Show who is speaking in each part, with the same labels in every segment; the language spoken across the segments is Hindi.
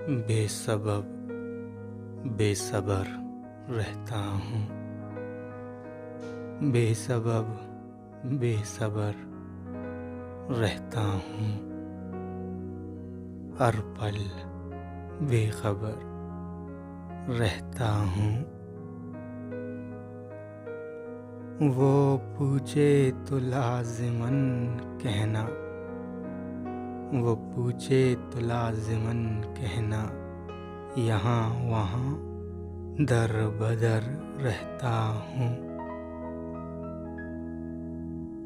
Speaker 1: बेसबब बेसब्र रहता हूँ। बेसबब बेसब्र रहता हूँ। हर पल बेखबर रहता हूँ। वो पूछे तो लाज़िमन कहना, वो पूछे तो लाज़िमन कहना, यहाँ वहाँ दर बदर रहता हूँ।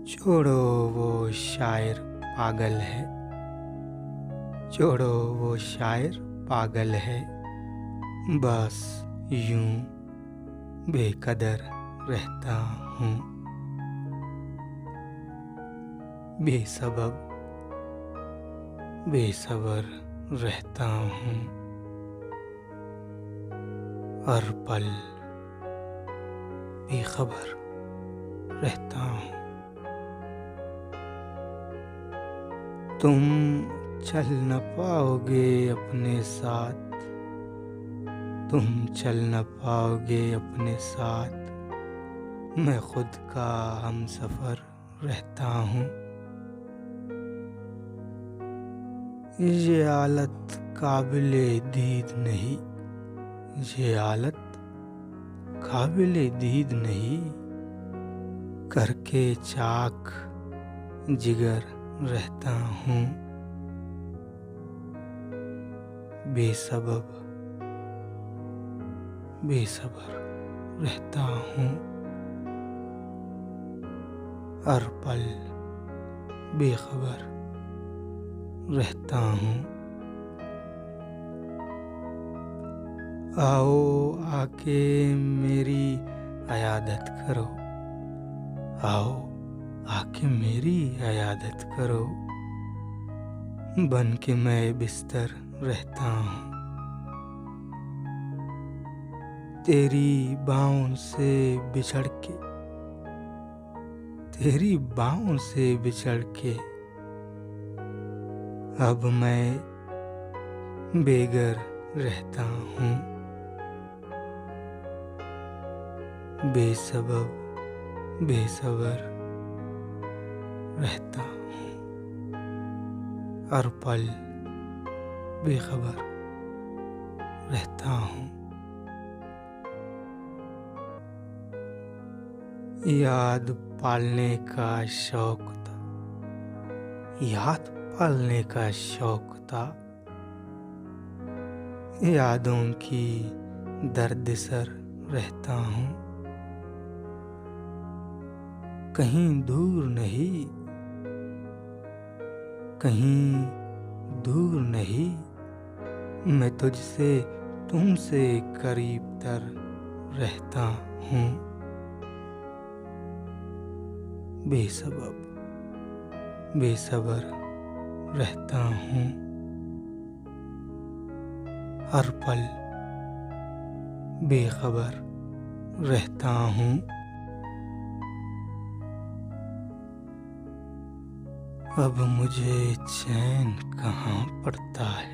Speaker 1: छोड़ो वो शायर पागल है, छोड़ो वो शायर पागल है, बस यूं बेकदर रहता हूँ। बेसबब बेसब्र रहता हूँ। हर पल बेखबर रहता हूँ। तुम चल न पाओगे अपने साथ, तुम चल न पाओगे अपने साथ, मैं खुद का हमसफर रहता हूँ। ये हालत काबिले दीद नहीं, ये हालत काबिले दीद नहीं, करके चाक जिगर रहता हूँ। बेसबब बेसब्र रहता हूँ। हर पल बेखबर रहता हूँ। आओ आके मेरी अयादत करो, आओ आके मेरी अयादत करो, बन के मैं बिस्तर रहता हूँ। तेरी बाहों से बिछड़ के, तेरी बाहों से बिछड़ के, अब मैं बेघर रहता हूँ। बेसबब बेसब्र रहता हूँ। हर पल बेखबर रहता हूँ। याद पालने का शौक था, याद पालने का शौक था, यादों की दर्द-सर रहता हूँ। कहीं दूर नहीं, कहीं दूर नहीं, मैं तुझसे तुमसे करीब तर रहता हूँ। बेसबब बेसब्र रहता हूँ। हर पल बेखबर रहता हूँ। अब मुझे चैन कहाँ पड़ता है,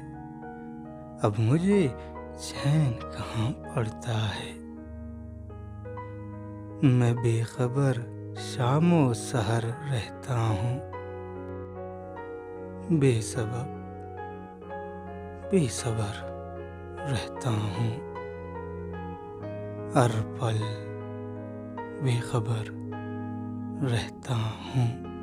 Speaker 1: अब मुझे चैन कहाँ पड़ता है, मैं बेखबर शामो सहर रहता हूँ। बेसबब बेसब्र रहता हूँ। हर पल बेखबर रहता हूँ।